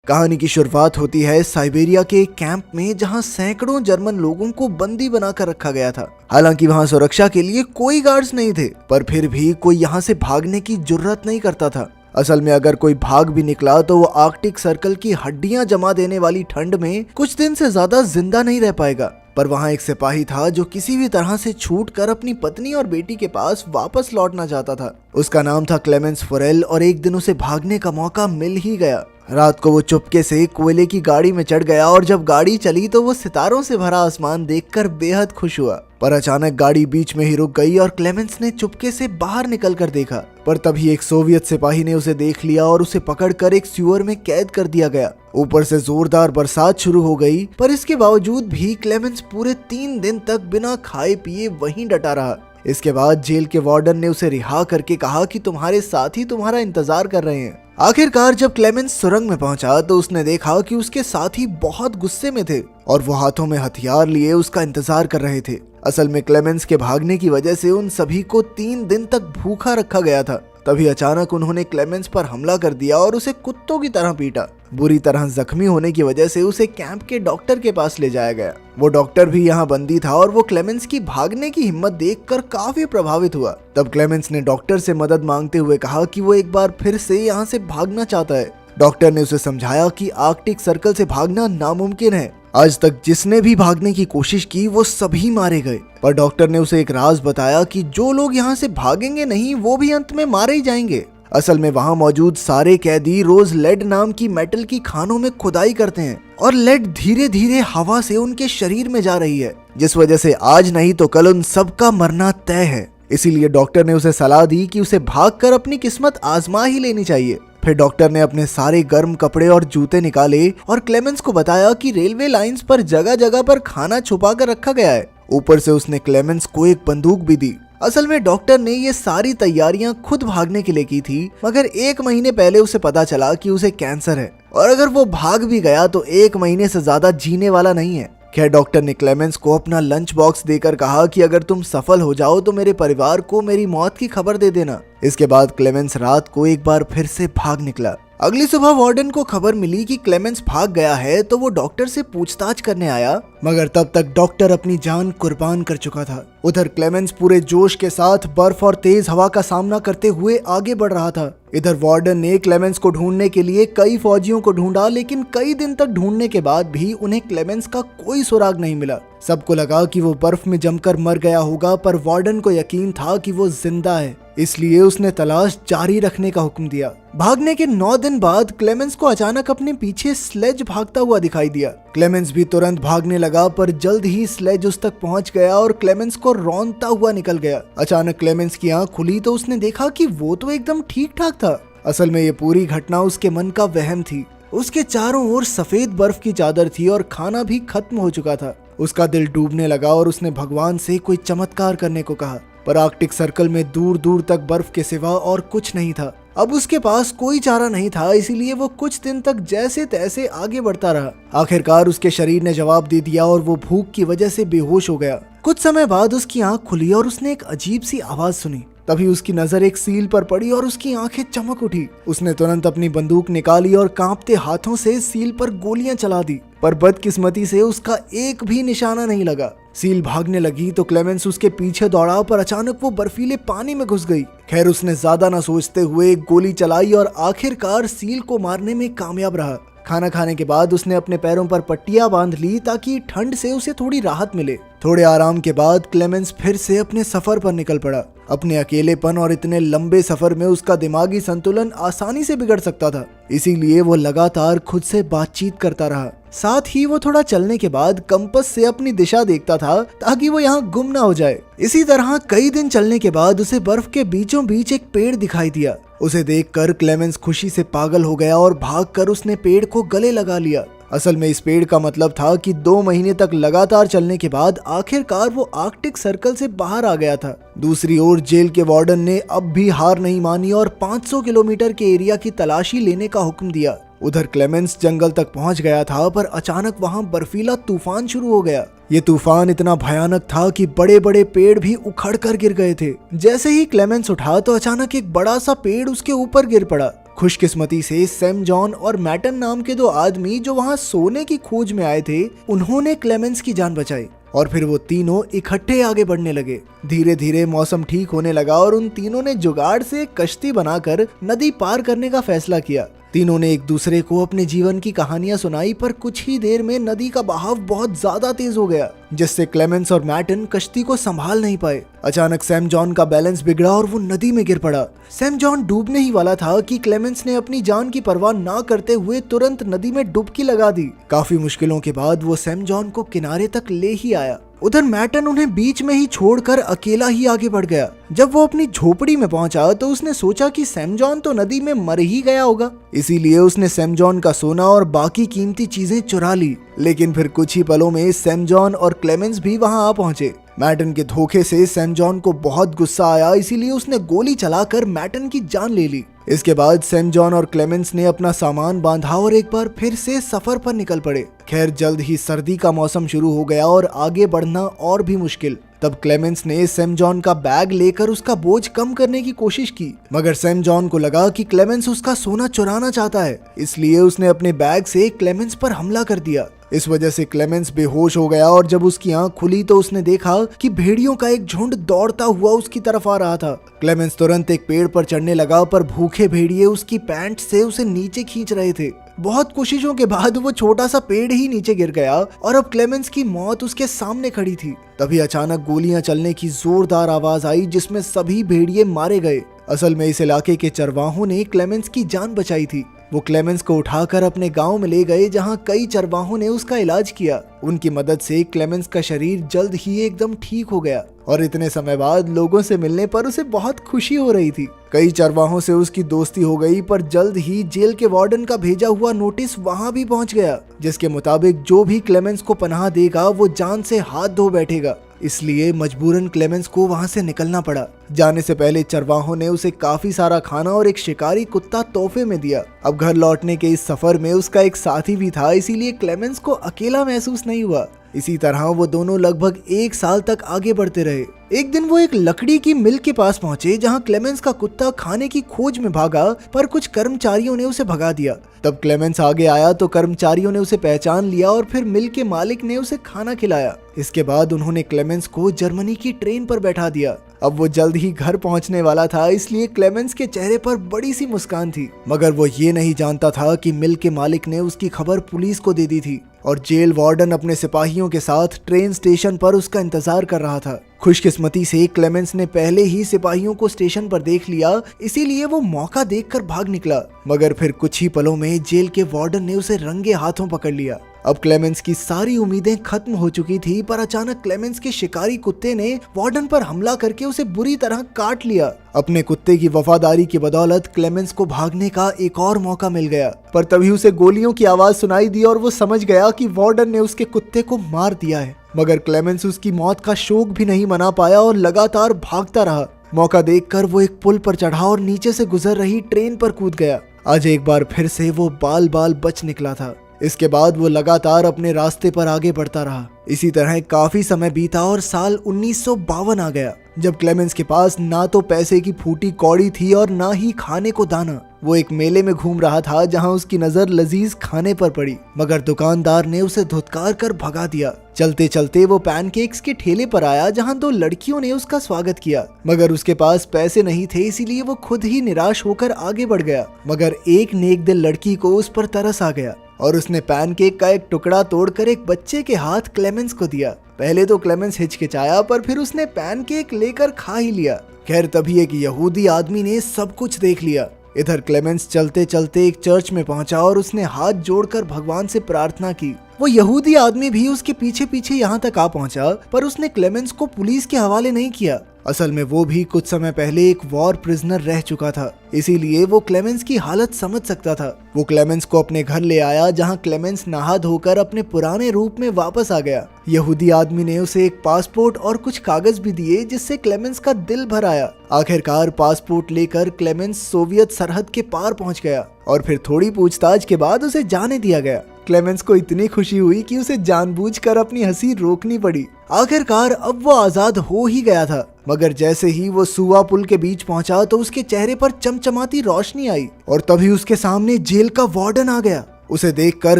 कहानी की शुरुआत होती है साइबेरिया के एक कैंप में, जहां सैकड़ों जर्मन लोगों को बंदी बनाकर रखा गया था। हालांकि वहां सुरक्षा के लिए कोई गार्ड्स नहीं थे, पर फिर भी कोई यहां से भागने की जुर्रत नहीं करता था। असल में अगर कोई भाग भी निकला तो वो आर्कटिक सर्कल की हड्डियां जमा देने वाली ठंड में कुछ दिन से ज्यादा जिंदा नहीं रह पाएगा। पर वहां एक सिपाही था जो किसी भी तरह से छूट कर अपनी पत्नी और बेटी के पास वापस लौटना चाहता था। उसका नाम था क्लेमेंस फॉरेल और एक दिन उसे भागने का मौका मिल ही गया। रात को वो चुपके से कोयले की गाड़ी में चढ़ गया और जब गाड़ी चली तो वो सितारों से भरा आसमान देखकर बेहद खुश हुआ। पर अचानक गाड़ी बीच में ही रुक गई और क्लेमेंस ने चुपके से बाहर निकलकर देखा, पर तभी एक सोवियत सिपाही ने उसे देख लिया और उसे पकड़कर एक सीवर में कैद कर दिया गया। ऊपर से जोरदार बरसात शुरू हो गई, पर इसके बावजूद भी क्लेमेंस पूरे 3 दिन तक बिना खाए पिए वहीं डटा रहा। इसके बाद जेल के वार्डन ने उसे रिहा करके कहा कि तुम्हारे साथी तुम्हारा इंतजार कर रहे हैं। आखिरकार जब क्लेमेंस सुरंग में पहुंचा तो उसने देखा कि उसके साथी बहुत गुस्से में थे और वो हाथों में हथियार लिए उसका इंतजार कर रहे थे। असल में क्लेमेंस के भागने की वजह से उन सभी को 3 दिन तक भूखा रखा गया था। तभी अचानक उन्होंने क्लेमेंस पर हमला कर दिया और उसे कुत्तों की तरह पीटा। बुरी तरह जख्मी होने की वजह से उसे कैंप के डॉक्टर के पास ले जाया गया। वो डॉक्टर भी यहाँ बंदी था और वो क्लेमेंस की भागने की हिम्मत देखकर काफी प्रभावित हुआ। तब क्लेमेंस ने डॉक्टर से मदद मांगते हुए कहा कि वो एक बार फिर से यहाँ से भागना चाहता है। डॉक्टर ने उसे समझाया कि आर्कटिक सर्कल से भागना नामुमकिन है। आज तक जिसने भी भागने की कोशिश की वो सभी मारे गए। पर डॉक्टर ने उसे एक राज बताया कि जो लोग यहाँ से भागेंगे नहीं वो भी अंत में मारे ही जाएंगे। असल में वहाँ मौजूद सारे कैदी रोज लेड नाम की मेटल की खानों में खुदाई करते हैं और लेड धीरे धीरे हवा से उनके शरीर में जा रही है, जिस वजह से आज नहीं तो कल उन सबका मरना तय है। इसीलिए डॉक्टर ने उसे सलाह दी कि उसे भागकर अपनी किस्मत आजमा ही लेनी चाहिए। फिर डॉक्टर ने अपने सारे गर्म कपड़े और जूते निकाले और क्लेमेंस को बताया कि रेलवे लाइंस पर जगह जगह पर खाना छुपा कर रखा गया है। ऊपर से उसने क्लेमेंस को एक बंदूक भी दी। असल में डॉक्टर ने ये सारी तैयारियां खुद भागने के लिए की थी, मगर 1 महीने पहले उसे पता चला कि उसे कैंसर है और अगर वो भाग भी गया तो 1 महीने से ज्यादा जीने वाला नहीं है। खैर डॉक्टर ने क्लेमेंस को अपना लंच बॉक्स देकर कहा कि अगर तुम सफल हो जाओ तो मेरे परिवार को मेरी मौत की खबर दे देना। इसके बाद क्लेमेंस रात को एक बार फिर से भाग निकला। अगली सुबह वार्डन को खबर मिली कि क्लेमेंस भाग गया है तो वो डॉक्टर से पूछताछ करने आया, मगर तब तक डॉक्टर अपनी जान कुर्बान कर चुका था। उधर क्लेमेंस पूरे जोश के साथ बर्फ और तेज हवा का सामना करते हुए आगे बढ़ रहा था। इधर वार्डन ने क्लेमेंस को ढूंढने के लिए कई फौजियों को ढूंढा, लेकिन कई दिन तक ढूंढने के बाद भी उन्हें क्लेमेंस का कोई सुराग नहीं मिला। सबको लगा कि वो बर्फ में जमकर मर गया होगा, पर वार्डन को यकीन था कि वो जिंदा है, इसलिए उसने तलाश जारी रखने का हुक्म दिया। भागने के 9 दिन बाद क्लेमेंस को अचानक अपने पीछे स्लेज भागता हुआ दिखाई दिया। क्लेमेंस भी तुरंत भागने लगा, पर जल्द ही स्लेज उस तक पहुंच गया और क्लेमेंस को रौंदता हुआ निकल गया। अचानक क्लेमेंस की आंख खुली तो उसने देखा कि वो तो एकदम ठीक ठाक था। असल में ये पूरी घटना उसके मन का वहम थी। उसके चारों ओर सफेद बर्फ की चादर थी और खाना भी खत्म हो चुका था। उसका दिल डूबने लगा और उसने भगवान से कोई चमत्कार करने को कहा, पर आर्कटिक सर्कल में दूर दूर तक बर्फ के सिवा और कुछ नहीं था। अब उसके पास कोई चारा नहीं था, इसीलिए वो कुछ दिन तक जैसे तैसे आगे बढ़ता रहा। आखिरकार उसके शरीर ने जवाब दे दिया और वो भूख की वजह से बेहोश हो गया। कुछ समय बाद उसकी आंख खुली और उसने एक अजीब सी आवाज सुनी। तभी उसकी नजर एक सील पर पड़ी और उसकी आंखें चमक उठी। उसने तुरंत अपनी बंदूक निकाली और कांपते हाथों से सील पर गोलियां चला दी, पर बदकिस्मती से उसका एक भी निशाना नहीं लगा। सील भागने लगी तो क्लेमेंस उसके पीछे दौड़ा, पर अचानक वो बर्फीले पानी में घुस गई। खैर उसने ज्यादा न सोचते हुए एक गोली चलाई और आखिरकार सील को मारने में कामयाब रहा। खाना खाने के बाद उसने अपने पैरों पर पट्टियां बांध ली ताकि ठंड से उसे थोड़ी राहत मिले। थोड़े आराम के बाद क्लेमेंस फिर से अपने सफर पर निकल पड़ा। अपने अकेलेपन और इतने लंबे सफर में उसका दिमागी संतुलन आसानी से बिगड़ सकता था, इसीलिए वो लगातार खुद से बातचीत करता रहा। साथ ही वो थोड़ा चलने के बाद कंपास से अपनी दिशा देखता था ताकि वो यहाँ गुम ना हो जाए। इसी तरह कई दिन चलने के बाद उसे बर्फ के बीचों बीच एक पेड़ दिखाई दिया। उसे देखकर क्लेमेंस खुशी से पागल हो गया और भागकर उसने पेड़ को गले लगा लिया। असल में इस पेड़ का मतलब था कि 2 महीने तक लगातार चलने के बाद आखिरकार वो आर्कटिक सर्कल से बाहर आ गया था। दूसरी ओर जेल के वार्डन ने अब भी हार नहीं मानी और 500 किलोमीटर के एरिया की तलाशी लेने का हुक्म दिया। उधर क्लेमेंस जंगल तक पहुंच गया था, पर अचानक वहां बर्फीला तूफान शुरू हो गया। ये तूफान इतना भयानक था कि बड़े बड़े पेड़ भी उखड़ कर गिर गए थे। जैसे ही क्लेमेंस उठा तो अचानक एक बड़ा सा पेड़ उसके ऊपर गिर पड़ा। खुशकिस्मती से सैम जॉन और मैटन नाम के दो आदमी जो वहाँ सोने की खोज में आए थे, उन्होंने क्लेमेंस की जान बचाई और फिर वो तीनों इकट्ठे आगे बढ़ने लगे। धीरे धीरे मौसम ठीक होने लगा और उन तीनों ने जुगाड़ से कश्ती बनाकर नदी पार करने का फैसला किया। तीनों ने एक दूसरे को अपने जीवन की कहानियां सुनाई, पर कुछ ही देर में नदी का बहाव बहुत ज्यादा तेज हो गया, जिससे क्लेमेंस और मैटन कश्ती को संभाल नहीं पाए। अचानक सैम जॉन का बैलेंस बिगड़ा और वो नदी में गिर पड़ा। सैम जॉन डूबने ही वाला था कि क्लेमेंस ने अपनी जान की परवाह ना करते हुए तुरंत नदी में डुबकी लगा दी। काफी मुश्किलों के बाद वो सैम जॉन को किनारे तक ले ही आया। उधर मैटन उन्हें बीच में ही छोड़कर अकेला ही आगे बढ़ गया। जब वो अपनी झोपड़ी में पहुंचा तो उसने सोचा कि सैम जॉन तो नदी में मर ही गया होगा, इसीलिए उसने सैम जॉन का सोना और बाकी कीमती चीजें चुरा ली। लेकिन फिर कुछ ही पलों में सैम जॉन और क्लेमेंस भी वहां आ पहुंचे। मैटन के धोखे से सैम जॉन को बहुत गुस्सा आया, इसीलिए उसने गोली चलाकर मैटन की जान ले ली। इसके बाद सैम जॉन और क्लेमेंस ने अपना सामान बांधा और एक बार फिर से सफर पर निकल पड़े। खैर, जल्द ही सर्दी का मौसम शुरू हो गया और आगे बढ़ना और भी मुश्किल। तब क्लेमेंस ने सैम जॉन का बैग लेकर उसका बोझ कम करने की कोशिश की, मगर सैम जॉन को लगा कि क्लेमेंस उसका सोना चुराना चाहता है, इसलिए उसने अपने बैग से क्लेमेंस पर हमला कर दिया। इस वजह से क्लेमेंस बेहोश हो गया और जब उसकी आंख खुली तो उसने देखा कि भेड़ियों का एक झुंड दौड़ता हुआ उसकी तरफ आ रहा था। क्लेमेंस तुरंत एक पेड़ पर चढ़ने लगा, पर भूखे भेड़िए उसकी पैंट से उसे नीचे खींच रहे थे। बहुत कोशिशों के बाद वो छोटा सा पेड़ ही नीचे गिर गया और अब क्लेमेंस की मौत उसके सामने खड़ी थी। तभी अचानक गोलियां चलने की जोरदार आवाज आई, जिसमें सभी भेड़िए मारे गए। असल में इस इलाके के चरवाहों ने क्लेमेंस की जान बचाई थी। वो क्लेमेंस को उठाकर अपने गांव में ले गए, जहां कई चरवाहों ने उसका इलाज किया। उनकी मदद से क्लेमेंस का शरीर जल्द ही एकदम ठीक हो गया और इतने समय बाद लोगों से मिलने पर उसे बहुत खुशी हो रही थी। कई चरवाहों से उसकी दोस्ती हो गई, पर जल्द ही जेल के वार्डन का भेजा हुआ नोटिस वहां भी पहुंच गया, जिसके मुताबिक जो भी क्लेमेंस को पनाह देगा वो जान से हाथ धो बैठेगा। इसलिए मजबूरन क्लेमेंस को वहां से निकलना पड़ा। जाने से पहले चरवाहों ने उसे काफी सारा खाना और एक शिकारी कुत्ता तोहफे में दिया। अब घर लौटने के इस सफर में उसका एक साथी भी था, इसीलिए क्लेमेंस को अकेला महसूस नहीं हुआ। इसी तरह वो दोनों लगभग 1 साल तक आगे बढ़ते रहे। एक दिन वो एक लकड़ी की मिल के पास पहुंचे, जहां क्लेमेंस का कुत्ता खाने की खोज में भागा, पर कुछ कर्मचारियों ने उसे भगा दिया। तब क्लेमेंस आगे आया तो कर्मचारियों ने उसे पहचान लिया और फिर मिल के मालिक ने उसे खाना खिलाया। इसके बाद उन्होंने क्लेमेंस को जर्मनी की ट्रेन पर बैठा दिया। अब वो जल्द ही घर पहुंचने वाला था, इसलिए क्लेमेंस के चेहरे पर बड़ी सी मुस्कान थी, मगर वो ये नहीं जानता था कि मिल के मालिक ने उसकी खबर पुलिस को दे दी थी और जेल वार्डन अपने सिपाहियों के साथ ट्रेन स्टेशन पर उसका इंतजार कर रहा था। खुशकिस्मती से क्लेमेंस ने पहले ही सिपाहियों को स्टेशन पर देख लिया, इसीलिए वो मौका देखकर भाग निकला, मगर फिर कुछ ही पलों में जेल के वार्डन ने उसे रंगे हाथों पकड़ लिया। अब क्लेमेंस की सारी उम्मीदें खत्म हो चुकी थी, पर अचानक क्लेमेंस के शिकारी कुत्ते ने वार्डन पर हमला करके उसे बुरी तरह काट लिया। अपने कुत्ते की वफादारी की बदौलत क्लेमेंस को भागने का एक और मौका मिल गया, पर तभी उसे गोलियों की आवाज सुनाई दी और वो समझ गया कि वार्डन ने उसके कुत्ते को मार दिया है। मगर क्लेमेंस उसकी मौत का शोक भी नहीं मना पाया और लगातार भागता रहा। मौका देखकर वो एक पुल पर चढ़ा और नीचे से गुजर रही ट्रेन पर कूद गया। आज एक बार फिर से वो बाल बाल बच निकला था। इसके बाद वो लगातार अपने रास्ते पर आगे बढ़ता रहा। इसी तरह काफी समय बीता और साल 1952 आ गया, जब क्लेमेंस के पास ना तो पैसे की फूटी कौड़ी थी और ना ही खाने को दाना। वो एक मेले में घूम रहा था, जहां उसकी नजर लजीज खाने पर पड़ी, मगर दुकानदार ने उसे धुतकार कर भगा दिया। चलते चलते वो पैनकेक्स के ठेले पर आया, जहां 2 लड़कियों ने उसका स्वागत किया, मगर उसके पास पैसे नहीं थे, इसीलिए वो खुद ही निराश होकर आगे बढ़ गया। मगर एक नेक दिल लड़की को उस पर तरस आ गया और उसने पैनकेक का एक टुकड़ा तोड़कर एक बच्चे के हाथ क्लेमेंस को दिया। पहले तो क्लेमेंस हिचकिचाया, पर फिर उसने पैनकेक लेकर खा ही लिया। खैर, तभी एक यहूदी आदमी ने सब कुछ देख लिया। इधर क्लेमेंस चलते चलते एक चर्च में पहुंचा और उसने हाथ जोड़कर भगवान से प्रार्थना की। वो यहूदी आदमी भी उसके पीछे पीछे यहाँ तक आ पहुंचा, पर उसने क्लेमेंस को पुलिस के हवाले नहीं किया। असल में वो भी कुछ समय पहले एक वॉर प्रिजनर रह चुका था, इसीलिए वो क्लेमेंस की हालत समझ सकता था। वो क्लेमेंस को अपने घर ले आया, जहां क्लेमेंस नहा धोकर अपने पुराने रूप में वापस आ गया। यहूदी आदमी ने उसे एक पासपोर्ट और कुछ कागज भी दिए, जिससे क्लेमेंस का दिल भर आया। आखिरकार पासपोर्ट लेकर क्लेमेंस सोवियत सरहद के पार पहुंच गया और फिर थोड़ी पूछताछ के बाद उसे जाने दिया गया। क्लेमेंस को इतनी खुशी हुई कि उसे जानबूझकर अपनी हंसी रोकनी पड़ी। आखिरकार अब वो आजाद हो ही गया था, मगर जैसे ही वो सुआ पुल के बीच पहुंचा तो उसके चेहरे पर चमचमाती रोशनी आई और तभी उसके सामने जेल का वार्डन आ गया। उसे देखकर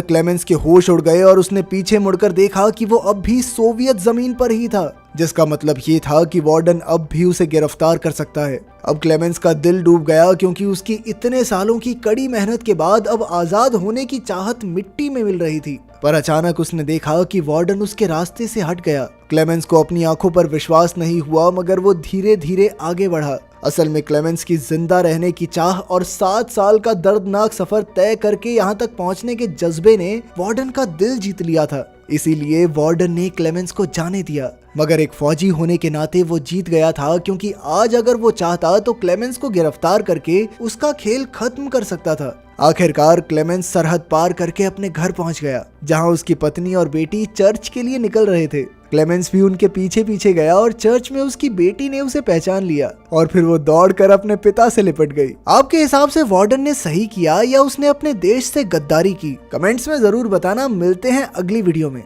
क्लेमेंस के होश उड़ गए और उसने पीछे मुड़कर देखा कि वो अब भी सोवियत जमीन पर ही था, जिसका मतलब ये था कि वार्डन अब भी उसे गिरफ्तार कर सकता है। अब क्लेमेंस का दिल डूब गया क्योंकि उसकी इतने सालों की कड़ी मेहनत के बाद अब आजाद होने की चाहत मिट्टी में मिल रही थी। पर अचानक उसने देखा कि वार्डन उसके रास्ते से हट गया। क्लेमेंस को अपनी आंखों पर विश्वास नहीं हुआ, मगर वो धीरे धीरे आगे बढ़ा। असल में क्लेमेंस की जिंदा रहने की चाह और 7 साल का दर्दनाक सफर तय करके यहाँ तक पहुँचने के जज्बे ने वार्डन का दिल जीत लिया था। इसीलिए वार्डन ने क्लेमेंस को जाने दिया, मगर एक फौजी होने के नाते वो जीत गया था, क्योंकि आज अगर वो चाहता तो क्लेमेंस को गिरफ्तार करके उसका खेल खत्म कर सकता था। आखिरकार क्लेमेंस सरहद पार करके अपने घर पहुंच गया, जहां उसकी पत्नी और बेटी चर्च के लिए निकल रहे थे। क्लेमेंस भी उनके पीछे पीछे गया और चर्च में उसकी बेटी ने उसे पहचान लिया और फिर वो दौड़कर अपने पिता से लिपट गई। आपके हिसाब से वार्डन ने सही किया या उसने अपने देश से गद्दारी की? कमेंट्स में जरूर बताना। मिलते हैं अगली वीडियो में।